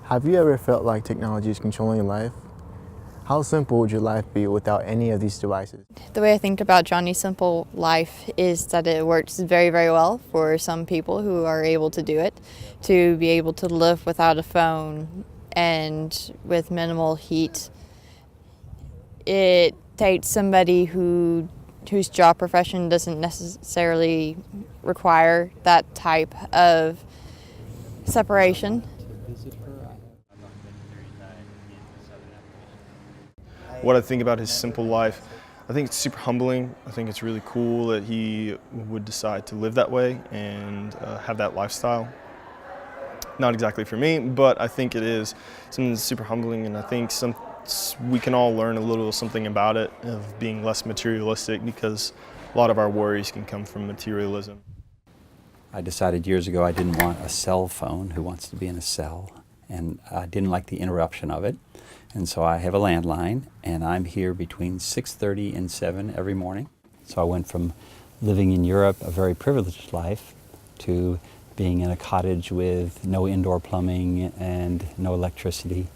Have you ever felt like technology is controlling your life? How simple would your life be without any of these devices? The way I think about Johnny's simple life is that it works very, very well for some people who are able to do it, to be able to live without a phone and with minimal heat. It takes somebody whose job profession doesn't necessarily require that type of separation. What I think about his simple life, I think it's super humbling. I think it's really cool that he would decide to live that way and have that lifestyle. Not exactly for me, but I think it is something that's super humbling, and I think we can all learn a little something about it, of being less materialistic, because a lot of our worries can come from materialism. I decided years ago I didn't want a cell phone. Who wants to be in a cell? And I didn't like the interruption of it. And so I have a landline, and I'm here between 6:30 and 7 every morning. So I went from living in Europe, a very privileged life, to being in a cottage with no indoor plumbing and no electricity.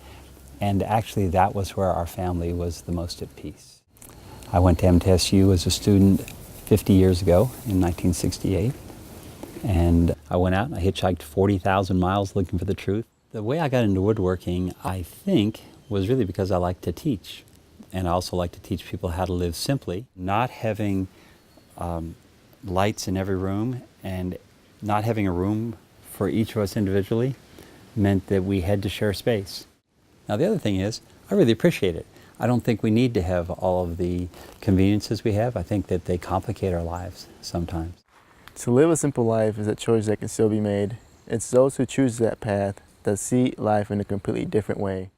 And actually that was where our family was the most at peace. I went to MTSU as a student 50 years ago in 1968. And I went out and I hitchhiked 40,000 miles looking for the truth. The way I got into woodworking, I think, was really because I like to teach. And I also like to teach people how to live simply. Not having lights in every room and not having a room for each of us individually meant that we had to share space. Now the other thing is, I really appreciate it. I don't think we need to have all of the conveniences we have. I think that they complicate our lives sometimes. To live a simple life is a choice that can still be made. It's those who choose that path that see life in a completely different way.